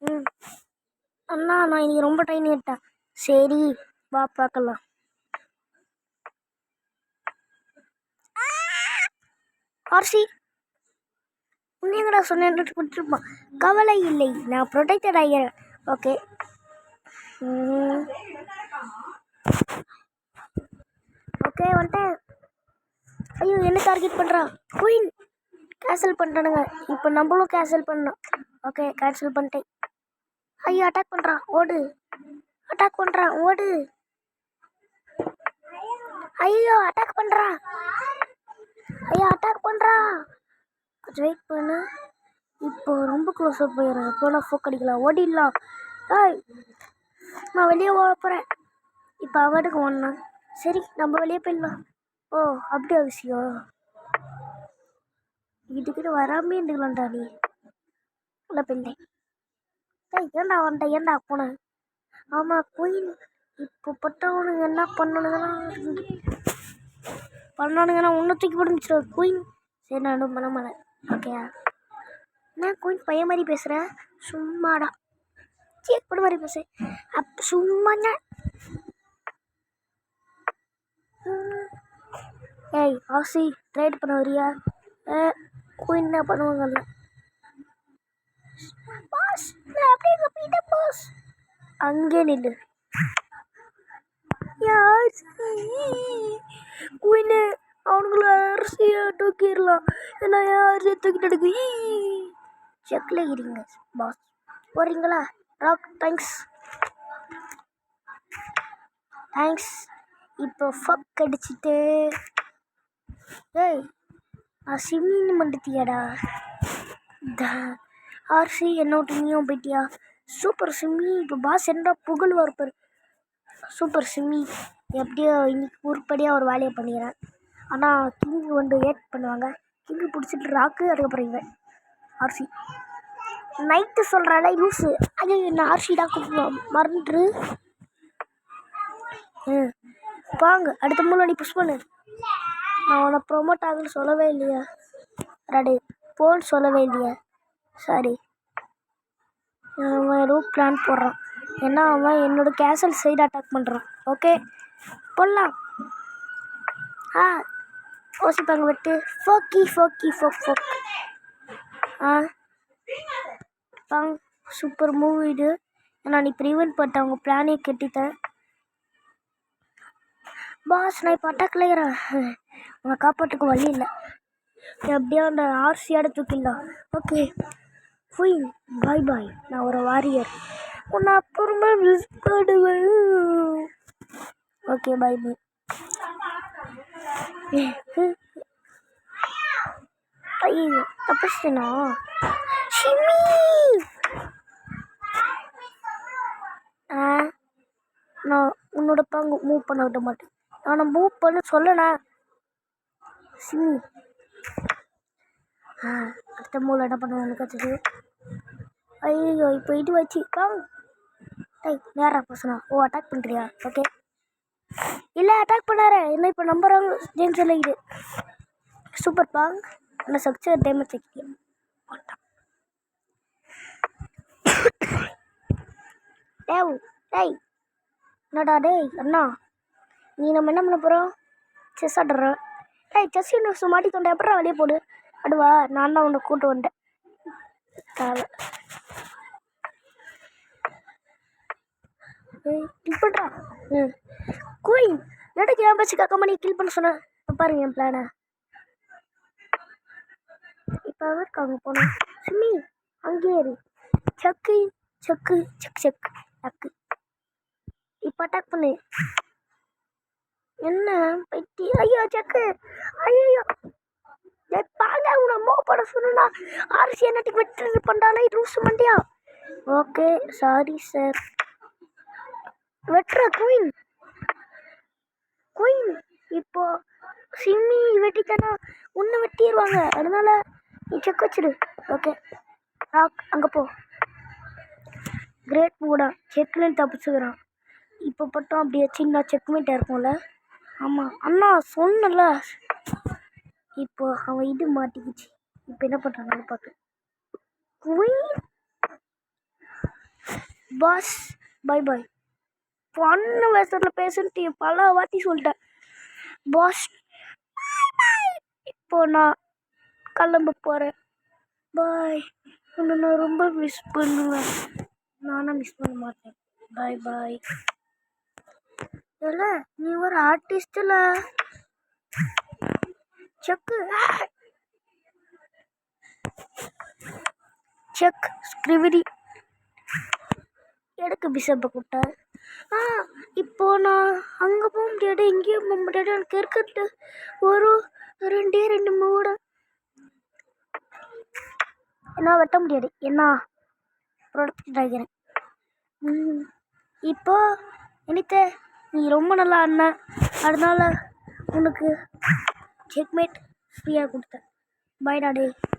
ம் அண்ணா நான் இன்னைக்கு ரொம்ப டைம் கேட்டேன். சரி வா பார்க்கலாம். ஆர்சி உன்னையங்கடா சொன்னேன் கொடுத்துருப்பான். கவலை இல்லை, நான் ப்ரொடெக்டட் ஆகிறேன். ஓகே ஓகே வந்துட்டேன். ஐயோ என்ன டார்கெட் பண்ணுறான்? குயின் கேன்சல் பண்ணிட்டானுங்க. இப்போ நம்மளும் கேன்சல் பண்ணோம். ஓகே கேன்சல் பண்ணிட்டேன். ஐயோ அட்டாக் பண்ணுறான், ஓடு. அட்டாக் பண்ணுறான், ஓடு. ஐயோ அட்டாக் பண்ணுறான், ஐயோ அட்டாக் பண்ணுறான். கொஞ்சம் வெயிட் பண்ணு. இப்போ ரொம்ப க்ளோஸாக போயிடுறேன். இப்போ நான் ஃபோக் அடிக்கலாம், ஓடிடலாம். ஏய் நான் வெளியே ஓட போகிறேன். இப்போ அவனுக்கு ஒன்றா. சரி நம்ம வெளியே போயிடலாம். ஓ அப்படியே விஷயம். இதுக்கிட்ட வராமே இருந்துக்கலாம்டா நீ. உள்ள போயிட்டேன். ஏண்டா வந்துட்டேன், ஏண்டா போனேன். ஆமாம் குயின். இப்போ பட்டவனுங்க என்ன பண்ணானுங்கன்னா உன்னை தூக்கி போட்டு குயின். சரி நான் பண்ண மாட்டேன். ஓகேயா நான் குயின் பையன் மாதிரி பேசுகிறேன். சும்மாடா எப்படி மாதிரி பேசு. அப்போ சும்மாங்க. ஏய் ஆசி ட்ரேட் பண்ண வரியா? குயின் என்ன பண்ணுவாங்கல்ல. பாஸ் நான் அப்படியே கப்பிட்ட பாஸ். அங்கே நில்லு. குயின்னு அவனுங்கள அரிசியை தூக்கிடலாம். ஏன்னா அரிசியை தூக்கிட்டு எடுக்கு. செக்கில் இருங்க பாஸ். போகிறீங்களா? Rock thanks. இப்போ ஃபக் அடிச்சுட்டு ஏய் நான் சிம்மின்னு மண்டுத்தியாடா. ஆர்சி என்னோட நீயும் போயிட்டியா? சூப்பர் சிம்மி. இப்போ பாஸ் என்ன புகழ் வரப்பார். சூப்பர் சிம்மி எப்படியோ இன்னைக்கு உருப்படியாக ஒரு வேலையை பண்ணிக்கிறேன். ஆனால் கிங்கு வந்து ஏட் பண்ணுவாங்க. கிங்கு பிடிச்சிட்டு ராக்கு அதுக்கப்புறம் இவன் ஆர்சி நைட்டு சொல்கிறாளே லூஸு. அது நான் ஆர்சி தான் கூப்பிடுவோம் மறந்துட்டு. வாங்க அடுத்த மூலம் நீ புஷ் பண்ணு. நான் உன்னை ப்ரொமோட் ஆகுன்னு சொல்லவே இல்லையா? ரெடி போன்னு சொல்லவே இல்லையா? சாரி. அவன் ஏதோ பிளான் போடுறான். ஏன்னா அவன் என்னோட கேசல் சைடு அட்டாக் பண்ணுறான். ஓகே போடலாம். யோசிப்பாங்க விட்டு ஃபோக். சூப்பர் மூவ் இது. நான் நீ ப்ரிவென்ட் பண்ணிட்டேன், அவங்க பிளானே கெட்டித்தேன். பாஸ் நான் இப்போ அட்டாக்ல இருக்கிறேன். உன்னை காப்பாற்றுக்கு வழி இல்லை. எப்படியோ அந்த ஆர்சியோட தூக்கிடலாம். ஓகே ஃபுயின் பாய். நான் ஒரு வாரியர். உன்னை அப்புறமா மிஸ் பண்ணுவேன். Okay bye. ஐயோ தப்பிச்சிட்டேனா? ஷிம்மி நான் உன்னோட பங்கு மூவ் பண்ண விட மாட்டேன். நான் மூவ் பண்ண சொல்லணா சிம்மி. அடுத்த மூல என்ன பண்ணுவேன் கற்றுது. ஐயோ இப்போ இது வச்சு நேரா பசனா. ஓ அட்டாக் பண்ணுறியா? ஓகே இல்லை அட்டாக் பண்ணாரு என்ன. இப்போ நம்புறாங்க ஜேம்ஸ் சொல்லிக்குது. சூப்பர் பாங். ஆனால் சக்சர் டேமேஜ் வைக்க டேய் என்னடா டேய் அண்ணா. நீ நம்ம என்ன பண்ண போகிறோம்? செஸ் ஆடுறோம். செஸ் யூனிவர்ஸ் மாட்டி தொண்டை எப்படா வெளியே போடு. அடுவா நான் தான் உன்னை கூட்டு வந்துட்டேன். கில் பண்ணுறா. குயின் எதுக்கு என் பச்சு கம்மனி கில் பண்ண சொன்னேன். பாருங்க என் பிளானை. இப்போ அவருக்கு அங்கே போனோம். சிம்மி அங்கேயே இரு. சக்கு இப்போ அட்டாக் பண்ணு. என்ன பைத்தி. ஐயோ சக்கு. ஐயோ பாங்க உன்னை மூவ் பண்ண சொன்னா ஆர்சி என்னட்டுக்கு வெட்டு பண்ணுறாலே ரூஸ் மண்டியா. Okay sorry sir. வெட்டுற குயின் இப்போ சிம்மி வெட்டித்தானா உன்னை வெட்டிடுவாங்க. அதனால நீ செக் வச்சிடு. ஓகே ராக் அங்கே போ. கிரேட் மூடா செக்லேன்னு தப்பிச்சுக்கிறான். இப்போ பட்டம் அப்படியே சின்ன செக்மேட்டாக இருக்கும்ல. ஆமாம் அண்ணா சொன்னல. இப்போ அவன் இது மாட்டிக்கிச்சு. இப்போ என்ன பண்ணுறாங்கன்னு பார்த்து குயின் பாஸ் பை பாய். பொண்ணு வேஷத்தில் பேசுன்ட்டு பல வாட்டி சொல்லிட்டேன். பாஸ் இப்போ நான் கிளம்ப போகிறேன். பாய். உன்னை நான் ரொம்ப மிஸ் பண்ணுவேன். நானும் மிஸ் பண்ண மாட்டேன். பாய் பாய். இல்லை நீ ஒரு ஆர்டிஸ்டில் செக்கு செக் ஸ்கிரிவிடி எதுக்கு பிஷப்பை கூப்பிட்டார்? இப்போ நான் அங்கே போக முடியாது, இங்கேயும் போக முடியாது. எனக்கு இருக்கிறது ஒரு 2 மூட என்ன வெட்ட முடியாது. என்ன ப்ரொடக்ட் ஆகிறேன். இப்போ எனக்கு நீ ரொம்ப நல்லா ஆடின, அதனால உனக்கு செக்மேட் ஃப்ரீயாக கொடுத்தேன். Bye daddy.